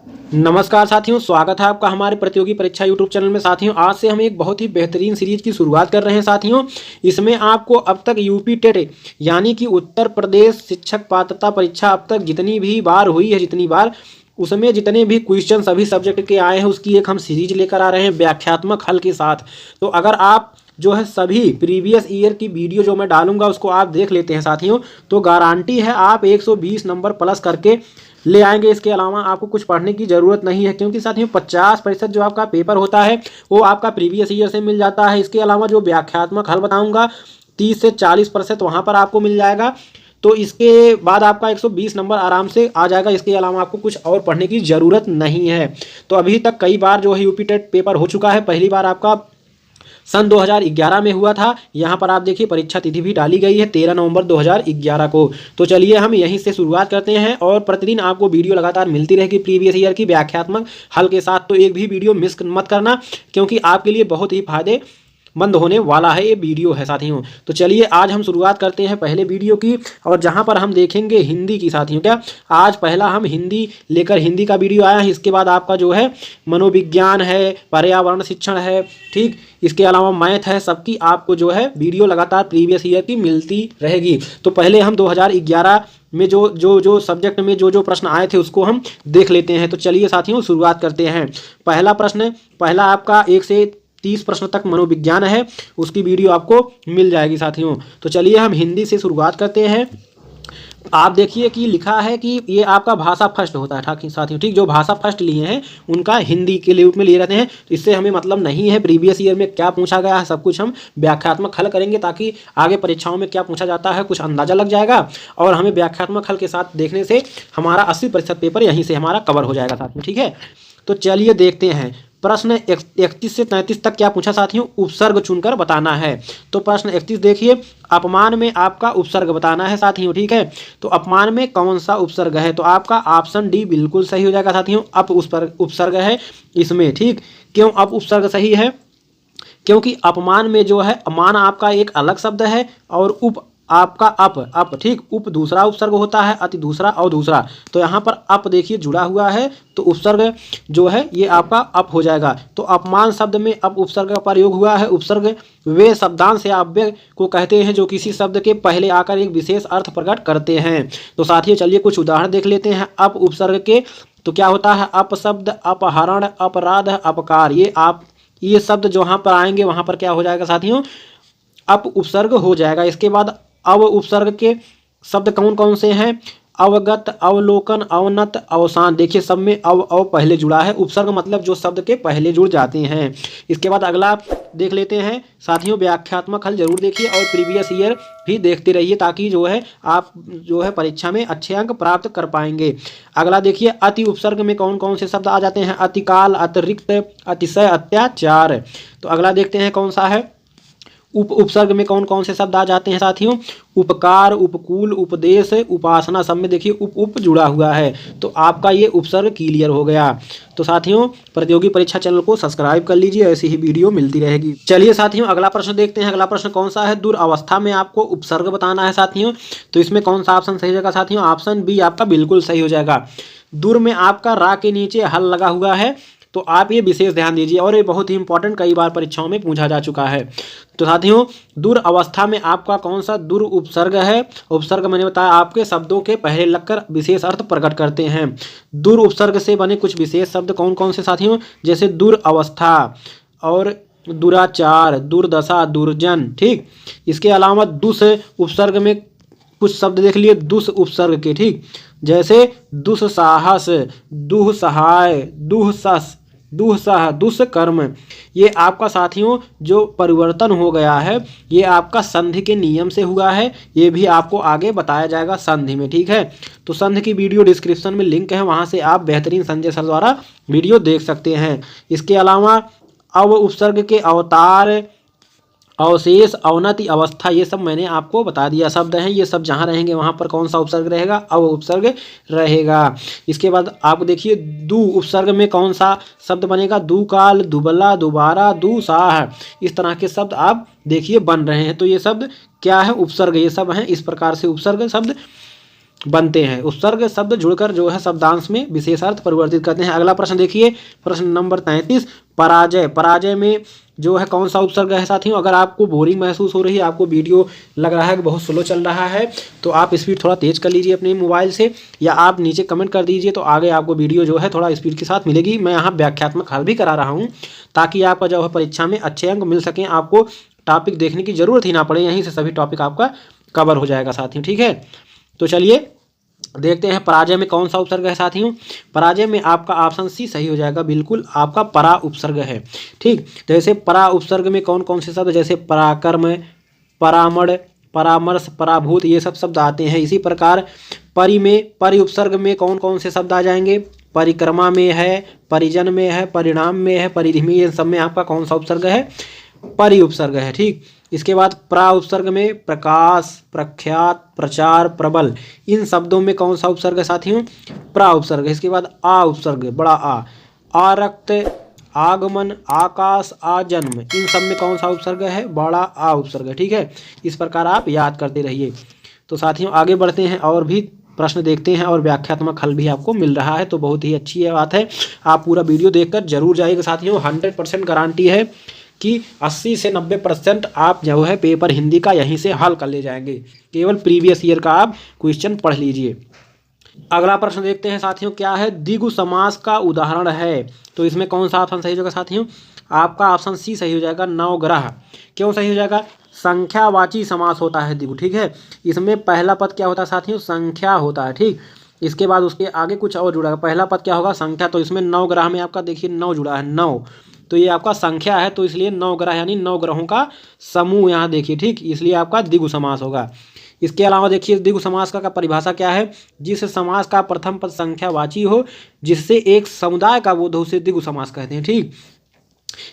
नमस्कार साथियों, स्वागत है आपका हमारे प्रतियोगी परीक्षा यूट्यूब चैनल में। साथियों, आज से हम एक बहुत ही बेहतरीन सीरीज की शुरुआत कर रहे हैं। साथियों, इसमें आपको अब तक यूपी टेट यानी कि उत्तर प्रदेश शिक्षक पात्रता परीक्षा अब तक जितनी भी बार हुई है, जितनी बार उसमें जितने भी क्वेश्चन सभी सब्जेक्ट के आए हैं, उसकी एक हम सीरीज लेकर आ रहे हैं व्याख्यात्मक हल के साथ। तो अगर आप जो है सभी प्रीवियस ईयर की वीडियो जो मैं डालूंगा उसको आप देख लेते हैं साथियों, तो गारंटी है आप 120 नंबर प्लस करके ले आएंगे। इसके अलावा आपको कुछ पढ़ने की ज़रूरत नहीं है, क्योंकि साथियों 50% जो आपका पेपर होता है वो आपका प्रीवियस ईयर से मिल जाता है। इसके अलावा जो व्याख्यात्मक हल बताऊंगा 30 से 40% वहाँ पर आपको मिल जाएगा। तो इसके बाद आपका 120 नंबर आराम से आ जाएगा। इसके अलावा आपको कुछ और पढ़ने की ज़रूरत नहीं है। तो अभी तक कई बार जो है यूपी टेट पेपर हो चुका है। पहली बार आपका सन 2011 में हुआ था। यहाँ पर आप देखिए परीक्षा तिथि भी डाली गई है 13 नवंबर 2011 को। तो चलिए हम यहीं से शुरुआत करते हैं, और प्रतिदिन आपको वीडियो लगातार मिलती रहेगी प्रीवियस ईयर की व्याख्यात्मक हल के साथ। तो एक भी वीडियो मिस मत करना, क्योंकि आपके लिए बहुत ही फायदे मंद होने वाला है ये वीडियो है साथियों। तो चलिए आज हम शुरुआत करते हैं पहले वीडियो की, और जहां पर हम देखेंगे हिंदी की। साथियों क्या आज पहला हम हिंदी लेकर हिंदी का वीडियो आया है। इसके बाद आपका जो है मनोविज्ञान है, पर्यावरण शिक्षण है, ठीक, इसके अलावा मैथ है। सबकी आपको जो है वीडियो लगातार प्रीवियस ईयर की मिलती रहेगी। तो पहले हम 2011 में जो सब्जेक्ट में जो प्रश्न आए थे उसको हम देख लेते हैं। तो चलिए साथियों शुरुआत करते हैं। पहला प्रश्न, पहला आपका 1 से 30 प्रश्न तक मनोविज्ञान है, उसकी वीडियो आपको मिल जाएगी साथियों। तो चलिए हम हिंदी से शुरुआत करते हैं। आप देखिए कि लिखा है कि ये आपका भाषा फर्स्ट होता है ठाक साथियों, ठीक। जो भाषा फर्स्ट लिए हैं उनका हिंदी के रूप में लिए रहते हैं। तो इससे हमें मतलब नहीं है प्रीवियस ईयर में क्या पूछा गया है, सब कुछ हम व्याख्यात्मक हल करेंगे, ताकि आगे परीक्षाओं में क्या पूछा जाता है कुछ अंदाजा लग जाएगा। और हमें व्याख्यात्मक हल के साथ देखने से हमारा 80% पेपर यहीं से हमारा कवर हो जाएगा साथियों, ठीक है। तो चलिए देखते हैं प्रश्न 31 से 33 तक क्या पूछा साथियों, उपसर्ग चुनकर बताना है। तो प्रश्न 31 देखिए, अपमान में आपका उपसर्ग बताना है साथियों, ठीक है। तो अपमान में कौन सा उपसर्ग है, तो आपका ऑप्शन डी बिल्कुल सही हो जाएगा साथियों। अप उपसर्ग है इसमें, ठीक। क्यों अप उपसर्ग सही है, क्योंकि अपमान में जो है मान आपका एक अलग शब्द है, और उप आपका अप, ठीक। उप दूसरा उपसर्ग होता है, अति दूसरा और दूसरा। तो यहाँ पर अप देखिए जुड़ा हुआ है, तो उपसर्ग जो है ये आपका अप हो जाएगा। तो अपमान शब्द में अप उपसर्ग का प्रयोग हुआ है। उपसर्ग वे शब्दांश या अव्यय को कहते हैं जो किसी शब्द के पहले आकर एक विशेष अर्थ प्रकट करते हैं। तो साथियों चलिए कुछ उदाहरण देख लेते हैं अप उपसर्ग के। तो क्या होता है, अप शब्द, अपहरण, अपराध, अपकार, ये शब्द जहाँ पर आएंगे वहाँ पर क्या हो जाएगा साथियों, अप उपसर्ग हो जाएगा। इसके बाद अव उपसर्ग के शब्द कौन कौन से हैं, अवगत, अवलोकन, अवनत, अवसान। देखिए सब में अव पहले जुड़ा है। उपसर्ग मतलब जो शब्द के पहले जुड़ जाते हैं। इसके बाद अगला देख लेते हैं साथियों, व्याख्यात्मक हल जरूर देखिए और प्रीवियस ईयर भी देखते रहिए, ताकि जो है आप जो है परीक्षा में अच्छे अंक प्राप्त कर पाएंगे। अगला देखिए, अति उपसर्ग में कौन कौन से शब्द आ जाते हैं, अतिकाल, अतिरिक्त, अतिशय, अत्याचार। तो अगला देखते हैं कौन सा है, उपसर्ग में कौन कौन से शब्द आ जाते हैं साथियों, उपकार, उपकूल, उपदेश, उपासना। सब में देखिए उप जुड़ा हुआ है। तो आपका ये उपसर्ग क्लियर हो गया। तो साथियों प्रतियोगी परीक्षा चैनल को सब्सक्राइब कर लीजिए, ऐसी ही वीडियो मिलती रहेगी। चलिए साथियों अगला प्रश्न देखते हैं। अगला प्रश्न कौन सा है, दुर्अवस्था में आपको उपसर्ग बताना है साथियों। तो इसमें कौन सा ऑप्शन सही होगा साथियों, ऑप्शन बी आपका बिल्कुल सही हो जाएगा। दुर में आपका रा के नीचे हल लगा हुआ है, तो आप ये विशेष ध्यान दीजिए, और ये बहुत ही इंपॉर्टेंट कई बार परीक्षाओं में पूछा जा चुका है। तो साथियों दुर्अवस्था में आपका कौन सा दुर उपसर्ग है, उपसर्ग मैंने बताया आपके शब्दों के पहले लगकर विशेष अर्थ प्रकट करते हैं। दुर उपसर्ग से बने कुछ विशेष शब्द कौन कौन से साथियों, जैसे दुर्अवस्था और दुराचार, दुर्दशा, दुर्जन, ठीक। इसके अलावा दुस उपसर्ग में कुछ शब्द देख लिए दुस उपसर्ग के, ठीक, जैसे दुस्साहस, दुःसहाय, दुःसस, दुःसह, दुष्कर्म। ये आपका साथियों जो परिवर्तन हो गया है ये आपका संधि के नियम से हुआ है। ये भी आपको आगे बताया जाएगा संधि में, ठीक है। तो संधि की वीडियो डिस्क्रिप्शन में लिंक है, वहाँ से आप बेहतरीन संजय सर द्वारा वीडियो देख सकते हैं। इसके अलावा अव उपसर्ग के अवतार, अवशेष, अवनति, अवस्था, ये सब मैंने आपको बता दिया शब्द हैं। ये सब जहाँ रहेंगे वहाँ पर कौन सा उपसर्ग रहेगा, अव उपसर्ग रहेगा। इसके बाद आप देखिए दु उपसर्ग में कौन सा शब्द बनेगा, दुकाल, दुबला, दोबारा, दुसाह। इस तरह के शब्द आप देखिए बन रहे हैं। तो ये शब्द क्या है, उपसर्ग, ये सब हैं। इस प्रकार से उपसर्ग शब्द बनते हैं। उपसर्ग शब्द जुड़कर जो है शब्दांश में विशेषार्थ परिवर्तित करते हैं। अगला प्रश्न देखिए, प्रश्न नंबर 33, पराजय। पराजय में जो है कौन सा उपसर्ग है साथियों? अगर आपको बोरिंग महसूस हो रही है, आपको वीडियो लग रहा है कि बहुत स्लो चल रहा है, तो आप स्पीड थोड़ा तेज कर लीजिए अपने मोबाइल से, या आप नीचे कमेंट कर दीजिए, तो आगे आपको वीडियो जो है थोड़ा स्पीड के साथ मिलेगी। मैं यहाँ व्याख्यात्मक हल भी करा रहा हूँ ताकि आपका जो है परीक्षा में अच्छे अंक मिल सकें, आपको टॉपिक देखने की जरूरत ही ना पड़े, यहीं से सभी टॉपिक आपका कवर हो जाएगा साथियों। ठीक है, तो चलिए देखते हैं पराजय में कौन सा उपसर्ग है साथियों। पराजय में आपका ऑप्शन सी सही हो जाएगा, बिल्कुल आपका परा उपसर्ग है। ठीक, तो जैसे परा उपसर्ग में कौन कौन से शब्द, जैसे पराक्रम, परामण, परामर्श, पराभूत, ये सब शब्द आते हैं। इसी प्रकार परि में, परि उपसर्ग में कौन कौन से शब्द आ जाएंगे? परिक्रमा में है, परिजन में है, परिणाम में है, परिधि में, ये सब में आपका कौन सा उपसर्ग है? परि उपसर्ग है। ठीक, इसके बाद प्रा उपसर्ग में प्रकाश, प्रख्यात, प्रचार, प्रबल, इन शब्दों में कौन सा उपसर्ग है साथियों? प्रा उपसर्ग। इसके बाद आ उपसर्ग, बड़ा आ, आरक्त, आगमन, आकाश, आजन्म, इन सब में कौन सा उपसर्ग है? बड़ा आ उपसर्ग है। ठीक है, इस प्रकार आप याद करते रहिए। तो साथियों आगे बढ़ते हैं और भी प्रश्न देखते हैं, और व्याख्यात्मक हल भी आपको मिल रहा है, तो बहुत ही अच्छी बात है। आप पूरा वीडियो देखकर जरूर जाइएगा साथियों। 100% गारंटी है कि 80 से 90% आप जो है पेपर हिंदी का यहीं से हल कर ले जाएंगे। केवल प्रीवियस ईयर का आप क्वेश्चन पढ़ लीजिए। अगला प्रश्न देखते हैं साथियों, क्या है? द्विगु समास का उदाहरण है। तो इसमें कौन सा ऑप्शन सही हो जाएगा साथियों? आपका ऑप्शन सी सही हो जाएगा, नवग्रह। क्यों सही हो जाएगा? संख्यावाची समास होता है द्विगु। ठीक है, इसमें पहला पद क्या होता है साथियों? संख्या होता है। ठीक, इसके बाद उसके आगे कुछ और जुड़ा है। पहला पद क्या होगा? संख्या। तो इसमें नवग्रह में आपका देखिए 9 जुड़ा है, 9, तो ये आपका संख्या है, तो इसलिए 9 ग्रह यानी 9 ग्रहों का समूह यहाँ देखिए। ठीक, इसलिए आपका द्विगु समास होगा। इसके अलावा देखिए द्विगु समास का परिभाषा क्या है? जिस समास का प्रथम पद संख्यावाची हो, जिससे एक समुदाय का बोध हो, उसे द्विगु समास कहते हैं। ठीक,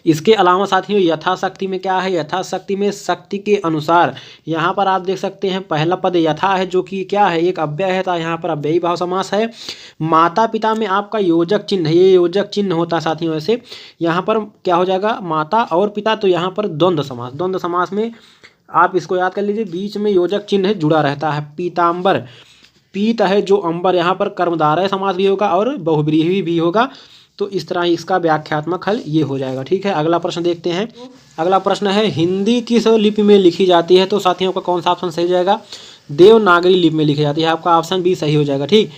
इसके अलावा साथियों यथाशक्ति में क्या है? यथाशक्ति में शक्ति के अनुसार, यहाँ पर आप देख सकते हैं पहला पद यथा है, जो कि क्या है? एक अव्यय है, तो यहाँ पर अव्ययी भाव समास है। माता पिता में आपका योजक चिन्ह, ये योजक चिन्ह होता है साथियों। ऐसे यहाँ पर क्या हो जाएगा? माता और पिता, तो यहाँ पर द्वंद्व समास। द्वंद्व समास में आप इसको याद कर लीजिए, बीच में योजक चिन्ह जुड़ा रहता है। पीताम्बर, पीत है जो अंबर, यहाँ पर कर्मधारय समास भी होगा और बहुव्रीहि भी होगा। तो इस तरह इसका व्याख्यात्मक हल ये हो जाएगा। ठीक है, अगला प्रश्न देखते हैं। अगला प्रश्न है, हिंदी किस लिपि में लिखी जाती है? तो साथियों का कौन सा ऑप्शन सही हो जाएगा? देवनागरी लिपि में लिखी जाती है, आपका ऑप्शन बी सही हो जाएगा। ठीक,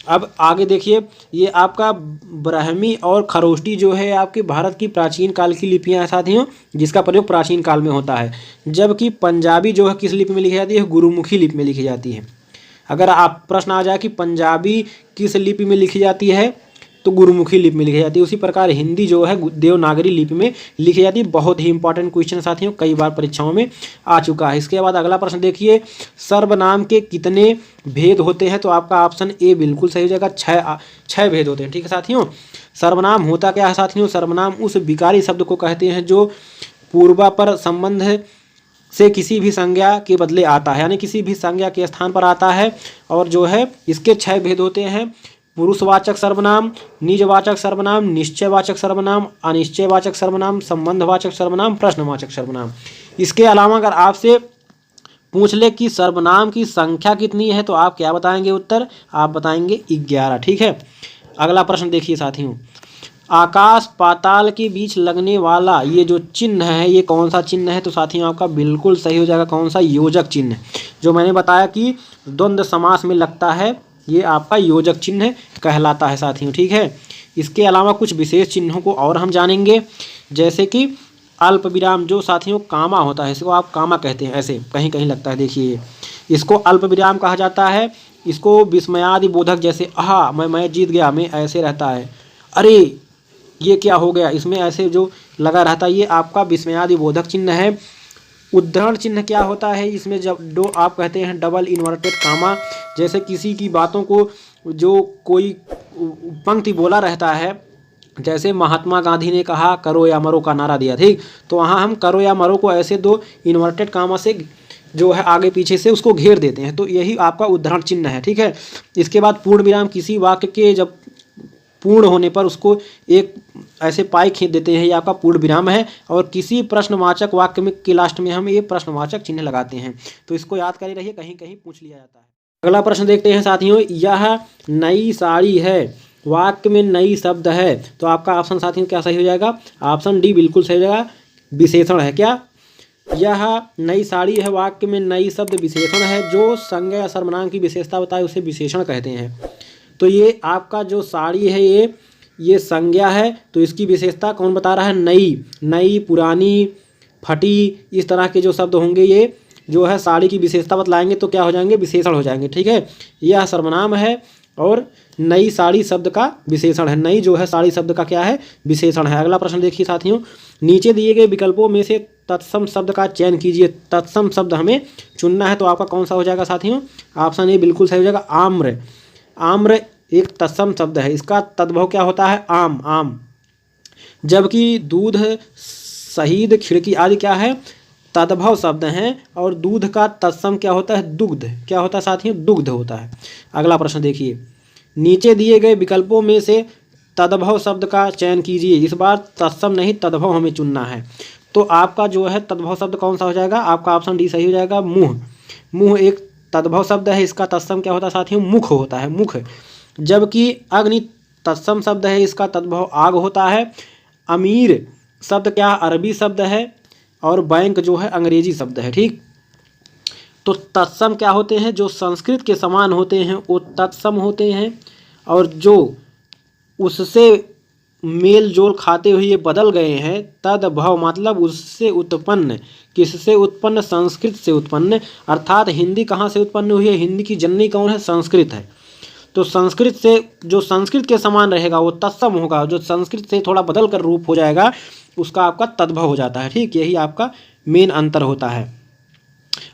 अब आगे देखिए, ये आपका ब्राह्मी और खरोष्टी जो है आपके भारत की प्राचीन काल की लिपियां हैं साथियों, जिसका प्रयोग प्राचीन काल में होता है। जबकि पंजाबी जो है किस लिपि में लिखी जाती है? गुरुमुखी लिपि में लिखी जाती है। अगर आप प्रश्न आ जाए कि पंजाबी किस लिपि में लिखी जाती है, तो गुरुमुखी लिपि में लिखी जाती है। उसी प्रकार हिंदी जो है देवनागरी लिपि में लिखी जाती है। बहुत ही इंपॉर्टेंट क्वेश्चन साथियों, कई बार परीक्षाओं में आ चुका है। इसके बाद अगला प्रश्न देखिए, सर्वनाम के कितने भेद होते हैं? तो आपका ऑप्शन ए बिल्कुल सही हो जाएगा, 6 भेद होते हैं। ठीक है साथियों, सर्वनाम होता क्या है साथियों? सर्वनाम उस विकारी शब्द को कहते हैं जो पूर्वापर संबंध से किसी भी संज्ञा के बदले आता है, यानी किसी भी संज्ञा के स्थान पर आता है। और जो है इसके 6 भेद होते हैं: पुरुषवाचक सर्वनाम, निजवाचक सर्वनाम, निश्चयवाचक सर्वनाम, अनिश्चयवाचक सर्वनाम, संबंधवाचक सर्वनाम, प्रश्नवाचक सर्वनाम। इसके अलावा अगर आपसे पूछ ले कि सर्वनाम की संख्या कितनी है, तो आप क्या बताएंगे? उत्तर आप बताएंगे 11। ठीक है, अगला प्रश्न देखिए साथियों, आकाश पाताल के बीच लगने वाला ये जो चिन्ह है, ये कौन सा चिन्ह है? तो साथियों आपका बिल्कुल सही हो जाएगा, कौन सा? योजक चिन्ह, जो मैंने बताया कि द्वंद्व समास में लगता है, ये आपका योजक चिन्ह कहलाता है साथियों। ठीक है, इसके अलावा कुछ विशेष चिन्हों को और हम जानेंगे, जैसे कि अल्प विराम, जो साथियों कामा होता है, इसको आप कामा कहते हैं, ऐसे कहीं कहीं लगता है, देखिए इसको अल्प विराम कहा जाता है। इसको विस्मयादि बोधक, जैसे आहा मैं जीत गया, मैं ऐसे रहता है, अरे ये क्या हो गया, इसमें ऐसे जो लगा रहता है, ये आपका विस्मयादि बोधक चिन्ह है। उद्धरण चिन्ह क्या होता है? इसमें जब दो आप कहते हैं डबल इन्वर्टेड कामा, जैसे किसी की बातों को जो कोई पंक्ति बोला रहता है, जैसे महात्मा गांधी ने कहा करो या मरो का नारा दिया, ठीक, तो वहाँ हम करो या मरो को ऐसे 2 इन्वर्टेड कामा से जो है आगे पीछे से उसको घेर देते हैं, तो यही आपका उद्धरण चिन्ह है। ठीक है, इसके बाद पूर्ण विराम, किसी वाक्य के जब पूर्ण होने पर उसको एक ऐसे पाई खींच देते हैं, ये आपका पूर्ण विराम है। और किसी प्रश्नवाचक वाक्य में के लास्ट में हम ये प्रश्नवाचक चिन्ह लगाते हैं, तो इसको याद करे रहिए, कहीं कहीं पूछ लिया जाता है। अगला प्रश्न देखते हैं साथियों, यह नई साड़ी है, वाक्य में नई शब्द है, तो आपका ऑप्शन साथियों क्या सही हो जाएगा? ऑप्शन डी बिल्कुल सही हो जाएगा, विशेषण है। क्या? यह नई साड़ी है, वाक्य में नई शब्द विशेषण है, जो संज्ञा या सर्वनाम की विशेषता बताए उसे विशेषण कहते हैं। तो ये आपका जो साड़ी है ये संज्ञा है, तो इसकी विशेषता कौन बता रहा है? नई। नई, पुरानी, फटी, इस तरह के जो शब्द होंगे ये जो है साड़ी की विशेषता बतलाएंगे, तो क्या हो जाएंगे? विशेषण हो जाएंगे। ठीक है, यह सर्वनाम है और नई साड़ी शब्द का विशेषण है। नई जो है साड़ी शब्द का क्या है? विशेषण है। अगला प्रश्न देखिए साथियों, नीचे दिए गए विकल्पों में से तत्सम शब्द का चयन कीजिए। तत्सम शब्द हमें चुनना है, तो आपका कौन सा हो जाएगा साथियों? ऑप्शन ए बिल्कुल सही हो जाएगा, आम्र। आम्र एक तत्सम शब्द है, इसका तद्भव क्या होता है? आम। आम। जबकि दूध, शहीद, खिड़की आदि क्या है? तद्भव शब्द हैं। और दूध का तत्सम क्या होता है? दुग्ध। क्या होता है साथियों? दुग्ध होता है। अगला प्रश्न देखिए, नीचे दिए गए विकल्पों में से तद्भव शब्द का चयन कीजिए। इस बार तत्सम नहीं, तद्भव हमें चुनना है। तो आपका जो है तद्भव शब्द कौन सा हो जाएगा? आपका ऑप्शन डी सही हो जाएगा, मुँह। मुँह एक तद्भव शब्द है, इसका तत्सम क्या होता है साथियों? मुख होता है, मुख। जबकि अग्नि तत्सम शब्द है, इसका तद्भव आग होता है। अमीर शब्द क्या? अरबी शब्द है। और बैंक जो है अंग्रेजी शब्द है। ठीक, तो तत्सम क्या होते हैं? जो संस्कृत के समान होते हैं वो तत्सम होते हैं, और जो उससे मेल जोल खाते हुए ये बदल गए हैं तद्भव, मतलब उससे उत्पन्न। किससे उत्पन्न? संस्कृत से उत्पन्न। अर्थात हिंदी कहाँ से उत्पन्न हुई है? हिंदी की जननी कौन है? संस्कृत है। तो संस्कृत से जो संस्कृत के समान रहेगा वो तत्सम होगा, जो संस्कृत से थोड़ा बदल कर रूप हो जाएगा उसका आपका तद्भव हो जाता है। ठीक, यही आपका मेन अंतर होता है।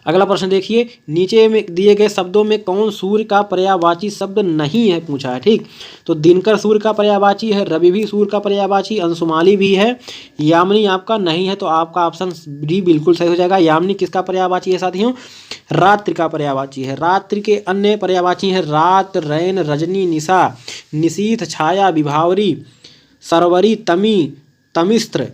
अगला प्रश्न देखिए, नीचे में दिए गए शब्दों में कौन सूर्य का पर्यायवाची शब्द नहीं है पूछा है। ठीक, तो दिनकर सूर्य का पर्यायवाची है, रवि भी सूर्य का पर्यायवाची, अंशुमाली भी है, यामिनी आपका नहीं है, तो आपका ऑप्शन डी बिल्कुल सही हो जाएगा। यामिनी किसका पर्यायवाची है साथियों? रात्रि का पर्यायवाची है। रात्रि के अन्य पर्यायवाची हैं रात, रैन, रजनी, निशा, निशीथ, छाया, विभावरी, सरवरी, तमी, तमिस्त्र,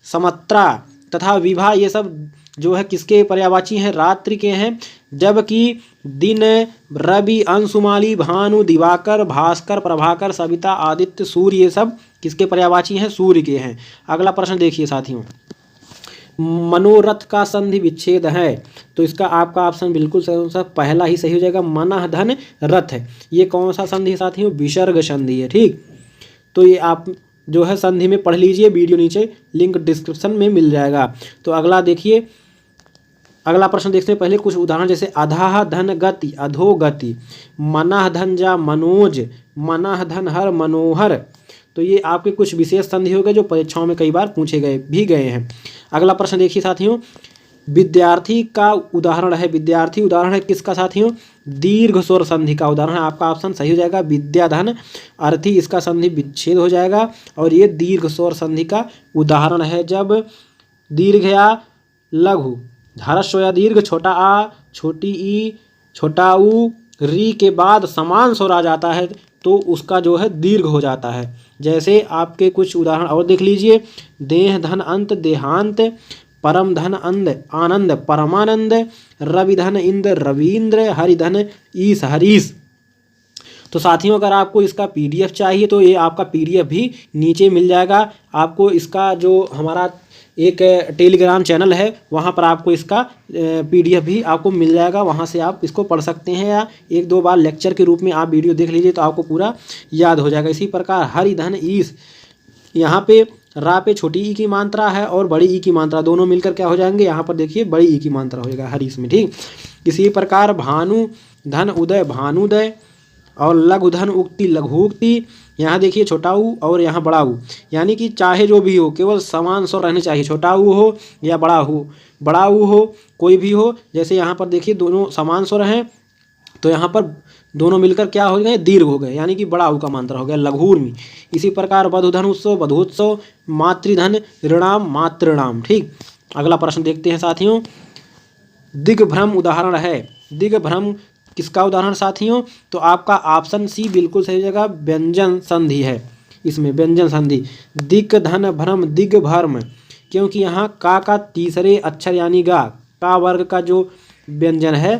समत्रा तथा विभा, ये सब जो है किसके पर्यायवाची हैं? रात्रि के हैं। जबकि दिन, रवि, अंशुमाली, भानु, दिवाकर, भास्कर, प्रभाकर, सविता, आदित्य, सूर्य, ये सब किसके पर्यायवाची हैं? सूर्य के हैं। अगला प्रश्न देखिए साथियों, मनोरथ का संधि विच्छेद है, तो इसका आपका ऑप्शन बिल्कुल सही, पहला ही सही हो जाएगा, मनः धन रथ। ये कौन सा संधि साथियों? विसर्ग संधि है। ठीक, तो ये आप जो है संधि में पढ़ लीजिए, वीडियो नीचे लिंक डिस्क्रिप्शन में मिल जाएगा। तो अगला देखिए, अगला प्रश्न देखने से पहले कुछ उदाहरण, जैसे अधाह धन गति, अधोगति, मनः धन जा मनोज, मनः धन हर मनोहर, तो ये आपके कुछ विशेष संधि हो गए जो परीक्षाओं में कई बार पूछे गए हैं। अगला प्रश्न देखिए साथियों, विद्यार्थी का उदाहरण है। विद्यार्थी उदाहरण है किसका साथियों? दीर्घ स्वर संधि का उदाहरण है। आपका ऑप्शन सही हो जाएगा, विद्याधन अर्थी, इसका संधि विच्छेद हो जाएगा। और ये दीर्घ स्वर संधि का उदाहरण है। जब दीर्घ या लघु, ह्रस्व या दीर्घ, छोटा आ, छोटी ई, छोटा ऊ, री के बाद समान स्वर आ जाता है तो उसका जो है दीर्घ हो जाता है। जैसे आपके कुछ उदाहरण और देख लीजिए, देह धन अंत, देहांत, परम धन अंध, आनंद, परमानंद, रवि धन इंद्र, रवींद्र, हरिधन ईश, हरीश। तो साथियों अगर आपको इसका पीडीएफ चाहिए तो ये आपका पीडीएफ भी नीचे मिल जाएगा। आपको इसका जो हमारा एक टेलीग्राम चैनल है वहाँ पर आपको इसका पीडीएफ भी आपको मिल जाएगा, वहाँ से आप इसको पढ़ सकते हैं, या एक दो बार लेक्चर के रूप में आप वीडियो देख लीजिए तो आपको पूरा याद हो जाएगा। इसी प्रकार हरिधन ईश, यहाँ पे रा पे छोटी ई की मात्रा है और बड़ी ई की मात्रा, दोनों मिलकर क्या हो जाएंगे? यहाँ पर देखिए बड़ी ई की मात्रा हो जाएगा हरीश में। ठीक, इसी प्रकार भानु धन उदय, भानुदय, और लघु धन उक्ति, लघुक्ति। यहाँ देखिए छोटा ऊ और यहाँ बड़ा ऊ, यानी कि चाहे जो भी हो केवल समान स्वर रहने चाहिए, छोटा ऊ हो या बड़ा ऊ हो, कोई भी हो। जैसे यहाँ पर देखिए दोनों समान स्वर हैं तो यहाँ पर दोनों मिलकर क्या हो गए? दीर्घ हो गए, यानी कि बड़ा ऊ का मात्रा हो गया लघुर्मी। इसी प्रकार वधुधन उत्सव, वधुत्सव, मातृधन ऋणाम, मातृणाम। ठीक, अगला प्रश्न देखते हैं साथियों, दिग्भ्रम उदाहरण है। दिग्भ्रम किसका उदाहरण साथियों? तो आपका ऑप्शन सी बिल्कुल सही जगह, व्यंजन संधि है। इसमें व्यंजन संधि, दिक धन भ्रम, दिग्भ्रम, क्योंकि यहाँ का तीसरे अक्षर यानी गा, का वर्ग का जो व्यंजन है,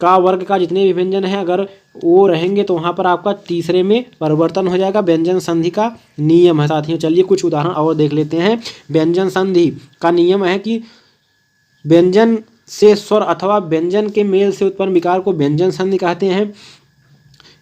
का वर्ग का जितने भी व्यंजन हैं अगर वो रहेंगे तो वहाँ पर आपका तीसरे में परिवर्तन हो जाएगा। व्यंजन संधि का नियम है साथियों। चलिए कुछ उदाहरण और देख लेते हैं। व्यंजन संधि का नियम है कि व्यंजन से स्वर अथवा व्यंजन के मेल से उत्पन्न विकार को व्यंजन संधि कहते हैं।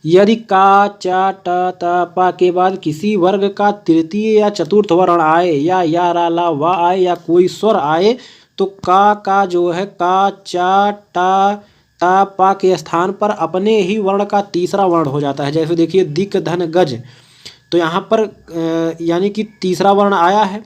यदि का, चा, ट, त, प के बाद किसी वर्ग का तृतीय या चतुर्थ वर्ण आए या रा, ला, वा आए या कोई स्वर आए तो का जो है का, चा, टा, ता, पा के स्थान पर अपने ही वर्ण का तीसरा वर्ण हो जाता है। जैसे देखिए दिक, धन, गज, तो यहाँ पर यानी कि तीसरा वर्ण आया है।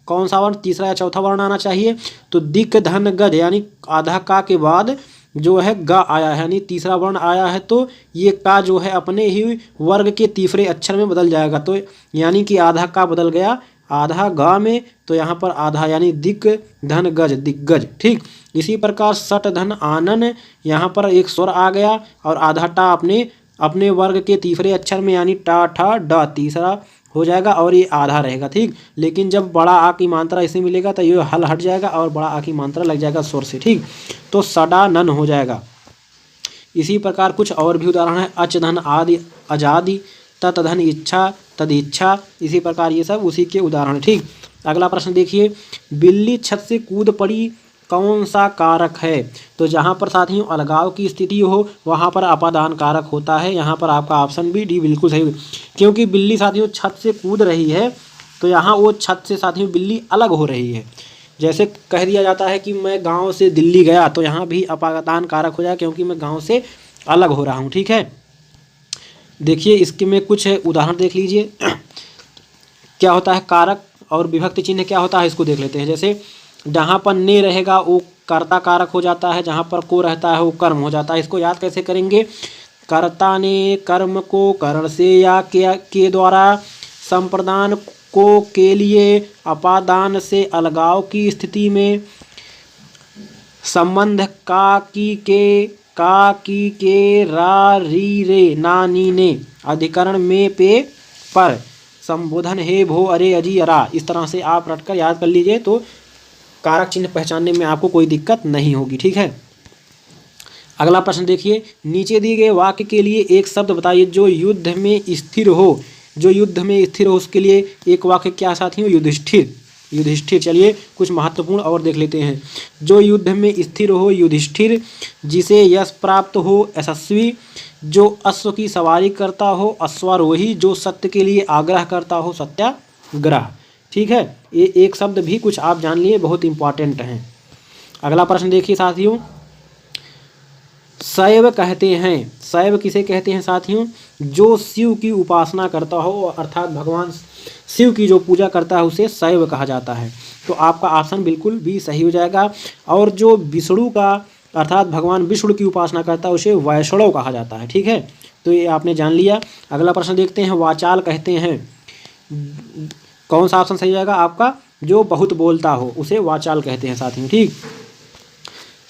कौन सा वर्ण? तीसरा या चौथा वर्ण आना चाहिए। तो दिक, धन, गज यानी आधा का के बाद जो है ग आया है, यानी तीसरा वर्ण आया है, तो ये का जो है अपने ही वर्ग के तीसरे अक्षर में बदल जाएगा। तो यानी कि आधा का बदल गया आधा ग में, तो यहाँ पर आधा यानी दिक, धन, गज, दिग्गज। ठीक इसी प्रकार सट, धन, आनन, यहाँ पर एक स्वर आ गया और आधा टा अपने वर्ग के तीसरे अक्षर में यानी टा, ठा, ड तीसरा हो जाएगा और ये आधा रहेगा। ठीक लेकिन जब बड़ा आ की मात्रा इसे मिलेगा तो ये हल हट जाएगा और बड़ा आ की मात्रा लग जाएगा स्वर से। ठीक तो सडा नन हो जाएगा। इसी प्रकार कुछ और भी उदाहरण है। अच, धन, आदि, अजादि, तत, धन, इच्छा, तदिच्छा, इसी प्रकार ये सब उसी के उदाहरण। ठीक अगला प्रश्न देखिए, बिल्ली छत से कूद पड़ी कौन सा कारक है? तो जहाँ पर साथियों अलगाव की स्थिति हो वहाँ पर अपादान कारक होता है। यहाँ पर आपका ऑप्शन बी, डी बिल्कुल सही, क्योंकि बिल्ली साथियों छत से कूद रही है तो यहाँ वो छत से साथियों बिल्ली अलग हो रही है। जैसे कह दिया जाता है कि मैं गांव से दिल्ली गया, तो यहाँ भी अपादान कारक हो जाए क्योंकि मैं गांव से अलग हो रहा हूँ। ठीक है, देखिए इसके में कुछ उदाहरण देख लीजिए। क्या होता है कारक और विभक्ति चिन्ह क्या होता है इसको देख लेते हैं। जैसे जहाँ पर ने रहेगा वो कर्ता कारक हो जाता है, जहाँ पर को रहता है वो कर्म हो जाता है। इसको याद कैसे करेंगे? कर्ता ने कर्म को करण से या के द्वारा संप्रदान को के लिए अपादान से अलगाव की स्थिति में संबंध का की के रा री रे ना नी ने अधिकरण में पे पर संबोधन हे भो अरे अजी अरा, इस तरह से आप रटकर याद कर लीजिए तो कारक चिन्ह पहचानने में आपको कोई दिक्कत नहीं होगी। ठीक है, अगला प्रश्न देखिए, नीचे दिए गए वाक्य के लिए एक शब्द बताइए जो युद्ध में स्थिर हो। जो युद्ध में स्थिर हो उसके लिए एक वाक्य क्या साथियों? युधिष्ठिर। युधिष्ठिर। चलिए कुछ महत्वपूर्ण और देख लेते हैं। जो युद्ध में स्थिर हो युधिष्ठिर, जिसे यश प्राप्त हो यशस्वी, जो अश्व की सवारी करता हो अश्वारोही, जो सत्य के लिए आग्रह करता हो सत्याग्रह। ठीक है, ये एक शब्द भी कुछ आप जान लिए, बहुत इंपॉर्टेंट हैं। अगला प्रश्न देखिए साथियों, शैव कहते हैं। शैव किसे कहते हैं साथियों? जो शिव की उपासना करता हो अर्थात भगवान शिव की जो पूजा करता है उसे शैव कहा जाता है। तो आपका ऑप्शन बिल्कुल भी सही हो जाएगा। और जो विष्णु का अर्थात भगवान विष्णु की उपासना करता है उसे वैष्णव कहा जाता है। ठीक है, तो ये आपने जान लिया। अगला प्रश्न देखते हैं, वाचाल कहते हैं। कौन सा ऑप्शन सही हो जाएगा आपका? जो बहुत बोलता हो उसे वाचाल कहते हैं साथियों। ठीक,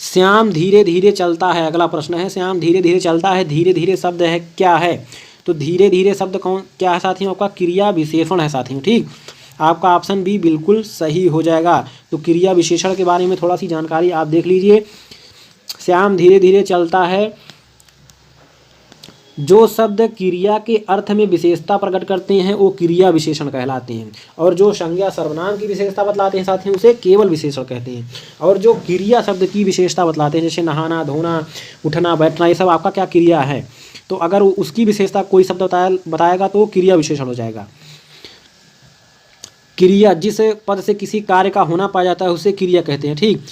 श्याम धीरे धीरे चलता है। अगला प्रश्न है, श्याम धीरे धीरे चलता है, धीरे धीरे शब्द है क्या है? तो धीरे धीरे शब्द कौन क्या है साथियों? आपका क्रिया विशेषण है साथियों। ठीक, आपका ऑप्शन बी बिल्कुल सही हो जाएगा। तो क्रिया विशेषण के बारे में थोड़ा सी जानकारी आप देख लीजिए। श्याम धीरे धीरे चलता है, जो शब्द क्रिया के अर्थ में विशेषता प्रकट करते हैं वो क्रिया विशेषण कहलाते हैं, और जो संज्ञा सर्वनाम की विशेषता बतलाते हैं साथियों उसे केवल विशेषण कहते हैं। और जो क्रिया शब्द की विशेषता बतलाते हैं जैसे नहाना, धोना, उठना, बैठना, ये सब आपका क्या क्रिया है। तो अगर उसकी विशेषता कोई शब्द बताएगा तो क्रिया विशेषण हो जाएगा। क्रिया जिस पद से किसी कार्य का होना पाया जाता है उसे क्रिया कहते हैं। ठीक,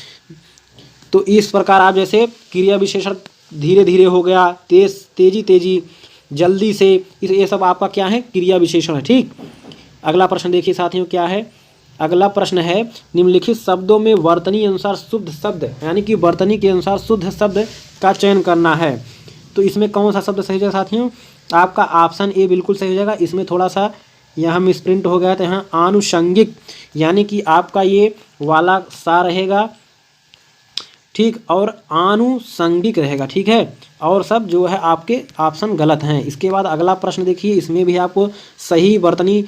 तो इस प्रकार आप जैसे क्रिया विशेषण धीरे धीरे हो गया, तेजी, जल्दी से, ये सब आपका क्या है? क्रिया विशेषण है। ठीक, अगला प्रश्न देखिए साथियों क्या है। अगला प्रश्न है, निम्नलिखित शब्दों में वर्तनी अनुसार शुद्ध शब्द यानी कि वर्तनी के अनुसार शुद्ध शब्द का चयन करना है। तो इसमें कौन सा शब्द सही हो जाएगा साथियों? आपका ऑप्शन ए बिल्कुल सही हो जाएगा। इसमें थोड़ा सा यहाँ मिसप्रिंट हो गया था, यहाँ आनुषंगिक यानी कि आपका ये वाला सा रहेगा। ठीक, और आनुषंगिक रहेगा। ठीक है, और सब जो है आपके ऑप्शन गलत हैं। इसके बाद अगला प्रश्न देखिए, इसमें भी आपको सही वर्तनी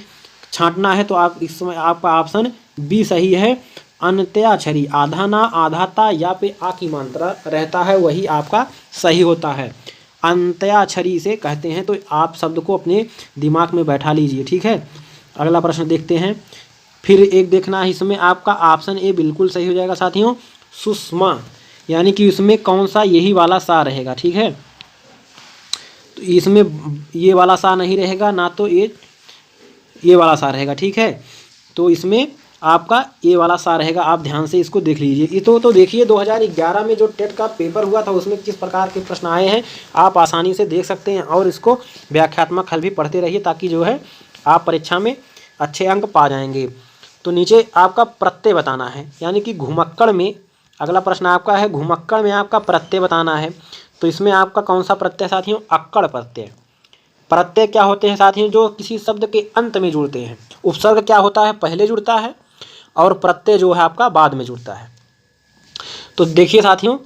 छांटना है तो आप इस समय आपका ऑप्शन बी सही है। अंत्याक्षरी आधा ना आधा ता या पे आ की मात्रा रहता है वही आपका सही होता है। अंत्याक्षरी से कहते हैं। तो आप शब्द को अपने दिमाग में बैठा लीजिए, ठीक है। अगला प्रश्न देखते हैं। फिर एक देखना है इसमें आपका ऑप्शन ए बिल्कुल सही हो जाएगा साथियों, सुषमा, यानी कि इसमें कौन सा यही वाला सा रहेगा, ठीक है। तो इसमें ये वाला सा नहीं रहेगा, ना तो ये वाला सा रहेगा, ठीक है। तो इसमें आपका ये वाला सा रहेगा, आप ध्यान से इसको देख लीजिए। ये तो देखिए 2011 में जो टेट का पेपर हुआ था उसमें किस प्रकार के प्रश्न आए हैं आप आसानी से देख सकते हैं, और इसको व्याख्यात्मक हल भी पढ़ते रहिए ताकि जो है आप परीक्षा में अच्छे अंक पा जाएंगे। तो नीचे आपका प्रत्यय बताना है, यानी कि घुमक्कड़ में अगला प्रश्न आपका है, घुमक्कड़ में आपका प्रत्यय बताना है। तो इसमें आपका कौन सा प्रत्यय साथियों, अक्कड़ प्रत्यय। प्रत्यय क्या होते हैं साथियों, जो किसी शब्द के अंत में जुड़ते हैं। उपसर्ग क्या होता है, पहले जुड़ता है, और प्रत्यय जो है आपका बाद में जुड़ता है। तो देखिए साथियों,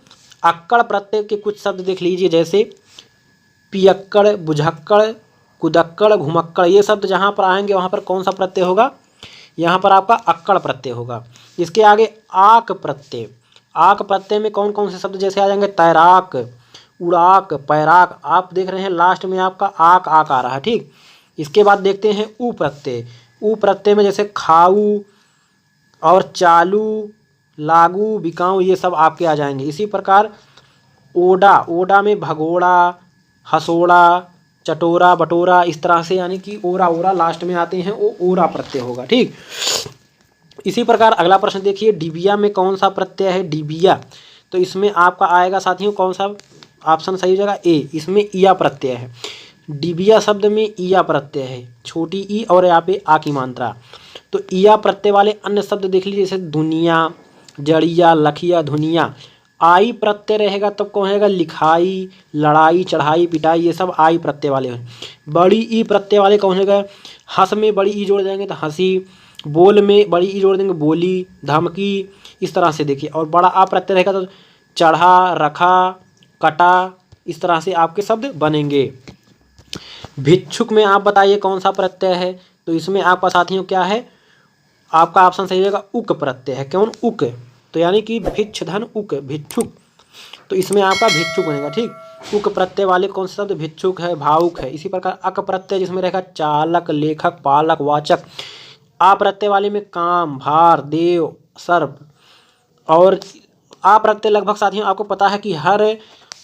अक्कड़ प्रत्यय के कुछ शब्द देख लीजिए, जैसे पियक्कड़, बुझक्कड़, कुदक्कड़, घुमक्कड़। ये शब्द जहाँ पर आएंगे वहाँ पर कौन सा प्रत्यय होगा, यहाँ पर आपका अक्कड़ प्रत्यय होगा। इसके आगे आक प्रत्यय, आक प्रत्यय में कौन कौन से शब्द जैसे आ जाएंगे, तैराक, उड़ाक, पैराक। आप देख रहे हैं लास्ट में आपका आक आक आ रहा है, ठीक। इसके बाद देखते हैं उ प्रत्यय। उ प्रत्यय में जैसे खाऊ और चालू, लागू, बिकाऊ, ये सब आपके आ जाएंगे। इसी प्रकार ओडा, ओडा में भगोड़ा, हसोड़ा, चटोरा, बटोरा, इस तरह से, यानी कि ओरा ओरा लास्ट में आते हैं, वो ओरा प्रत्यय होगा, ठीक। इसी प्रकार अगला प्रश्न देखिए, डिबिया में कौन सा प्रत्यय है, डिबिया। तो इसमें आपका आएगा साथियों कौन सा, ऑप्शन सही हो जाएगा ए, इसमें ईया प्रत्यय है। डिबिया शब्द में ईया प्रत्यय है, छोटी ई और यहाँ पे आ की मात्रा। तो ईया प्रत्यय वाले अन्य शब्द देख लीजिए, जैसे दुनिया, जड़िया, लखिया, धुनिया। आई प्रत्यय रहेगा तब कौन रहेगा, लिखाई, लड़ाई, चढ़ाई, पिटाई, ये सब आई प्रत्यय वाले हैं। बड़ी ई प्रत्यय वाले कौन रहेगा, हंस में बड़ी ई जोड़ देंगे तो हंसी, बोल में बड़ी ई जोड़ देंगे बोली, धमकी, इस तरह से देखिए। और बड़ा आ प्रत्यय रहेगा तो चढ़ा, रखा, कटा, इस तरह से आपके शब्द बनेंगे। भिक्षुक में आप बताइए कौन सा प्रत्यय है। तो इसमें आपका साथियों क्या है, आपका ऑप्शन सही रहेगा उक प्रत्यय है। कौन, उक। तो यानी कि भिक्ष धन उक, भिक्षुक। तो इसमें आपका भिक्षुक बनेगा, ठीक। उक प्रत्यय वाले कौन से शब्द, भिक्षुक है, भावुक है। इसी प्रकार अक प्रत्यय जिसमें रहेगा चालक, लेखक, पालक, वाचक। आ प्रत्यय वाले में काम, भार, देव, सर्प। और आ प्रत्यय लगभग साथियों आपको पता है कि हर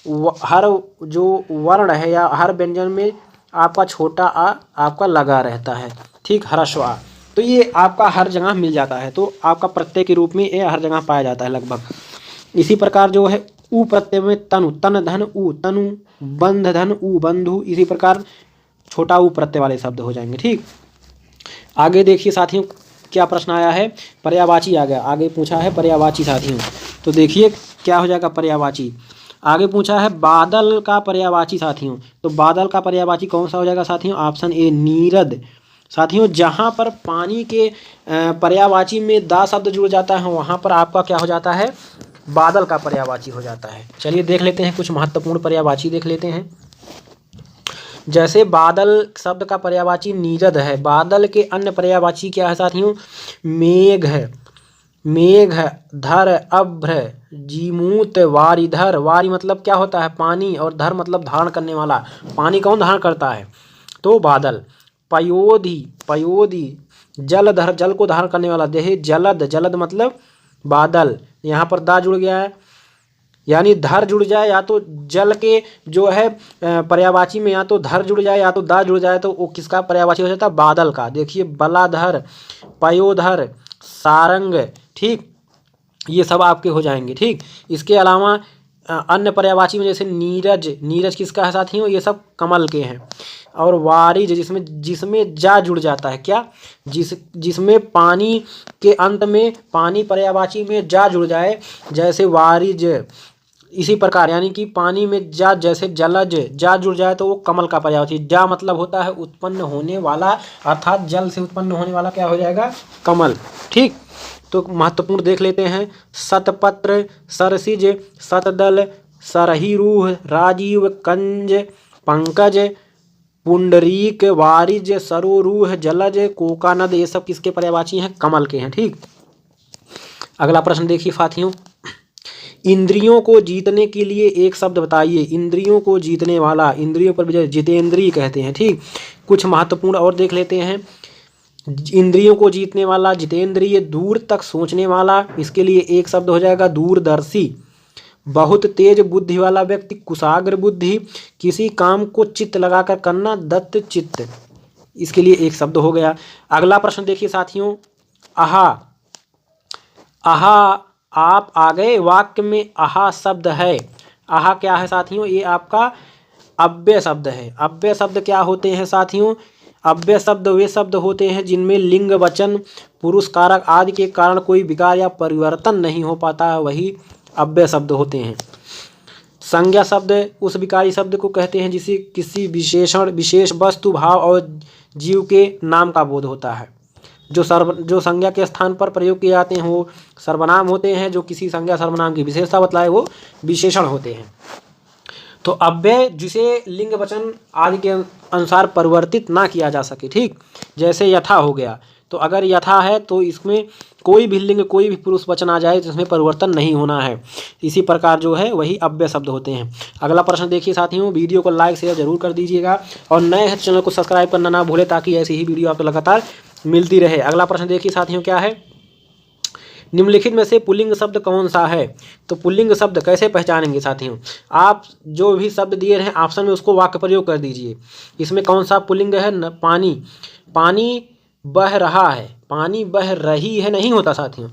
जो वर्ण है या हर व्यंजन में आपका छोटा आ आपका लगा रहता है, ठीक, ह्रस्व आ। तो ये आपका हर जगह मिल जाता है, तो आपका प्रत्यय के रूप में ये हर जगह पाया जाता है लगभग। इसी प्रकार जो है उ प्रत्यय में तनु, तन धन उ, तनु, बंध धन उ, बंधु। इसी प्रकार छोटा उ प्रत्यय वाले शब्द हो जाएंगे, ठीक। आगे देखिए साथियों क्या प्रश्न आया है, पर्यायवाची आ गया। आगे पूछा है पर्यायवाची साथियों। तो देखिए क्या हो जाएगा पर्यायवाची। आगे पूछा है बादल का पर्यायवाची साथियों। तो बादल का पर्यायवाची कौन सा हो जाएगा साथियों, ऑप्शन ए, नीरद। साथियों जहाँ पर पानी के पर्यायवाची में दा शब्द जुड़ जाता है वहाँ पर आपका क्या हो जाता है, बादल का पर्यायवाची हो जाता है। चलिए देख लेते हैं कुछ महत्वपूर्ण पर्यायवाची देख लेते हैं। जैसे बादल शब्द का पर्यायवाची नीरद है। बादल के अन्य पर्यायवाची क्या है साथियों, मेघ है, मेघ, धर, अभ्र, जीमूत, वारिधर। वारी मतलब क्या होता है, पानी, और धर मतलब धारण करने वाला। पानी कौन धारण करता है, तो बादल। पयोधि, पयोधि, जलधर, जल को धारण करने वाला। देहे जलद, जलद मतलब बादल। यहाँ पर दा जुड़ गया है, यानी धर जुड़ जाए या तो जल के जो है पर्यायवाची में या तो धर जुड़ जाए या तो दा जुड़ जाए तो वो किसका पर्यायवाची हो जाता है, बादल का। देखिए बलाधर, पयोधर, सारंग, ठीक, ये सब आपके हो जाएंगे, ठीक। इसके अलावा अन्य पर्यायवाची में जैसे नीरज, नीरज किसका है साथियों, ये सब कमल के हैं। और वारिज जिसमें जा जुड़ जाता है, क्या, जिसमें पानी के अंत में पानी पर्यायवाची में जा जुड़ जाए, जैसे वारिज। इसी प्रकार यानी कि पानी में जा, जैसे जलज, जा जुड़ जाए तो वो कमल का पर्यायवाची। जा मतलब होता है उत्पन्न होने वाला, अर्थात जल से उत्पन्न होने वाला क्या हो जाएगा, कमल, ठीक। तो महत्वपूर्ण देख लेते हैं। शतपत्र, सरसिज, शतदल, सरहिरूह, राजीव, कंज, पंकज, पुंडरीक, वारिज, सरोरूह, जलज, कोकानद, ये सब किसके पर्यायवाची हैं, कमल के हैं, ठीक। अगला प्रश्न देखिए साथियों, इंद्रियों को जीतने के लिए एक शब्द बताइए। इंद्रियों को जीतने वाला, इंद्रियों पर विजय जितेंद्रिय कहते हैं। ठीक, कुछ महत्वपूर्ण और देख लेते हैं। इंद्रियों को जीतने वाला, जितेंद्रिय, दूर तक सोचने वाला, इसके लिए एक शब्द हो जाएगा दूरदर्शी। बहुत तेज बुद्धि वाला व्यक्ति, कुशाग्र बुद्धि। किसी काम को चित्त लगाकर करना, दत्त चित्त, इसके लिए एक शब्द हो गया। अगला प्रश्न देखिए साथियों, आहा। आहा, आप आ गए वाक्य में आहा शब्द है। आहा क्या है साथियों? ये आपका अव्यय शब्द है। अव्यय शब्द क्या होते हैं साथियों? अव्यय शब्द वे शब्द होते हैं जिनमें लिंग, वचन, पुरुष कारक आदि के कारण कोई विकार या परिवर्तन नहीं हो पाता है, वही अव्यय शब्द होते हैं। संज्ञा शब्द उस विकारी शब्द को कहते हैं जिसे किसी विशेषण, विशेष वस्तु, भाव और जीव के नाम का बोध होता है। जो संज्ञा के स्थान पर प्रयोग किए जाते हैं वो सर्वनाम होते हैं। जो किसी संज्ञा सर्वनाम की विशेषता बतलाए वो विशेषण होते हैं। तो अव्यय जिसे लिंग, वचन आदि के अनुसार परिवर्तित ना किया जा सके। ठीक, जैसे यथा हो गया, तो अगर यथा है तो इसमें कोई भी लिंग, कोई भी पुरुष वचन आ जाए जिसमें परिवर्तन नहीं होना है। इसी प्रकार जो है वही अव्यय शब्द होते हैं। अगला प्रश्न देखिए साथियों, वीडियो को लाइक शेयर जरूर कर दीजिएगा और नए हैं चैनल को सब्सक्राइब करना ना भूलें ताकि ऐसी ही वीडियो आपको लगातार मिलती रहे। अगला प्रश्न देखिए साथियों, क्या है? निम्नलिखित में से पुल्लिंग शब्द कौन सा है? तो पुल्लिंग शब्द कैसे पहचानेंगे साथियों? आप जो भी शब्द दिए हैं ऑप्शन में उसको वाक्य प्रयोग कर दीजिए। इसमें कौन सा पुल्लिंग है? पानी। पानी बह रहा है, पानी बह रही है नहीं होता साथियों,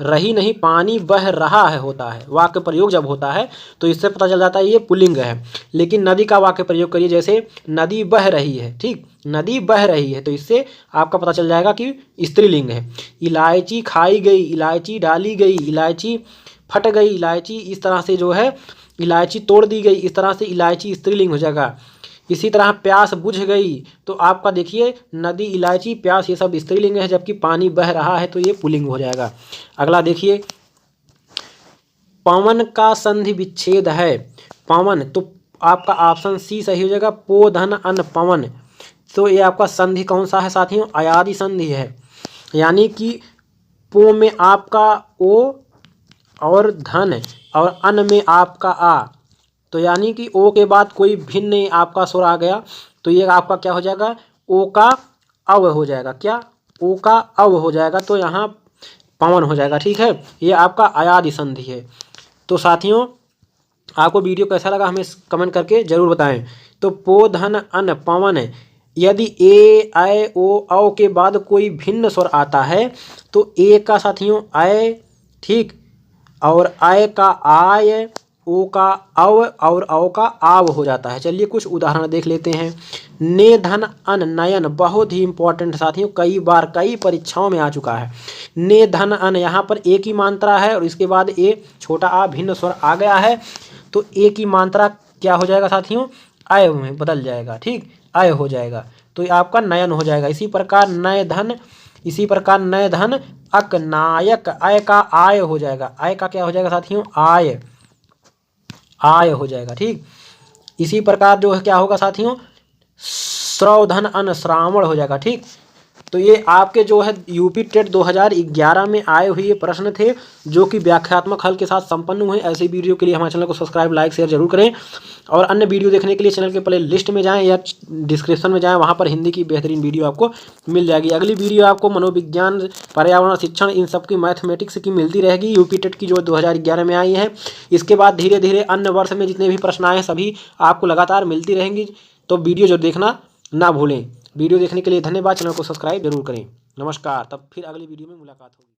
रही नहीं, पानी बह रहा है होता है। वाक्य प्रयोग जब होता है तो इससे पता चल जाता है ये पुल्लिंग है। लेकिन नदी का वाक्य प्रयोग करिए, जैसे नदी बह रही है। ठीक, नदी बह रही है तो इससे आपका पता चल जाएगा कि स्त्रीलिंग है। इलायची खाई गई, इलायची डाली गई, इलायची फट गई, इलायची इस तरह से जो है इलायची तोड़ दी गई, इस तरह से इलायची स्त्रीलिंग हो जाएगा। इसी तरह प्यास बुझ गई तो आपका देखिए नदी, इलायची, प्यास ये सब स्त्रीलिंग है, जबकि पानी बह रहा है तो ये पुल्लिंग हो जाएगा। अगला देखिए, पवन का संधि विच्छेद है। पवन, तो आपका ऑप्शन सी सही हो जाएगा, पो धन अन पवन। तो ये आपका संधि कौन सा है साथियों? अयादि संधि है। यानी कि पो में आपका ओ और धन और अन में आपका आ, तो यानी कि ओ के बाद कोई भिन्न आपका स्वर आ गया तो ये आपका क्या हो जाएगा? ओ का अव हो जाएगा। क्या? ओ का अव हो जाएगा, तो यहाँ पवन हो जाएगा। ठीक है, ये आपका अयादि संधि है। तो साथियों आपको वीडियो कैसा लगा हमें कमेंट करके जरूर बताएं। तो पो धन अन पवन, यदि ए, ऐ, ओ, औ के बाद कोई भिन्न स्वर आता है तो ए का साथियों ऐ, ठीक, और ऐ का आय, ओ का अव और औ का आव हो जाता है। चलिए कुछ उदाहरण देख लेते हैं। ने धन अन नयन, बहुत ही इंपॉर्टेंट साथियों, कई बार कई परीक्षाओं में आ चुका है। ने धन अन, यहाँ पर एक ही मात्रा है और इसके बाद ए छोटा आ भिन्न स्वर आ गया है तो ए की मात्रा क्या हो जाएगा साथियों? आय में बदल जाएगा। ठीक, आय हो जाएगा तो ये आपका नयन हो जाएगा। इसी प्रकार नय धन, इसी प्रकार नय धन अक नायक, आय का आय हो जाएगा। आय का क्या हो जाएगा साथियों? आय, आय हो जाएगा। ठीक, इसी प्रकार जो है क्या होगा साथियों? श्रवधन अन श्रावण हो जाएगा। ठीक, तो ये आपके जो है यूपी टेट 2011 में आए हुए प्रश्न थे जो कि व्याख्यात्मक हल के साथ संपन्न हुए। ऐसी वीडियो के लिए हमारे चैनल को सब्सक्राइब, लाइक, शेयर जरूर करें और अन्य वीडियो देखने के लिए चैनल के प्ले लिस्ट में जाएं या डिस्क्रिप्शन में जाएं, वहां पर हिंदी की बेहतरीन वीडियो आपको मिल जाएगी। अगली वीडियो आपको मनोविज्ञान, पर्यावरण, शिक्षण, इन सब की मैथमेटिक्स की मिलती रहेगी, यूपी टेट की जो 2011 में आई है। इसके बाद धीरे धीरे अन्य वर्ष में जितने भी प्रश्न आए हैं सभी आपको लगातार मिलती रहेंगी। तो वीडियो जो देखना ना भूलें। वीडियो देखने के लिए धन्यवाद। चैनल को सब्सक्राइब जरूर करें। नमस्कार, तब फिर अगली वीडियो में मुलाकात होगी।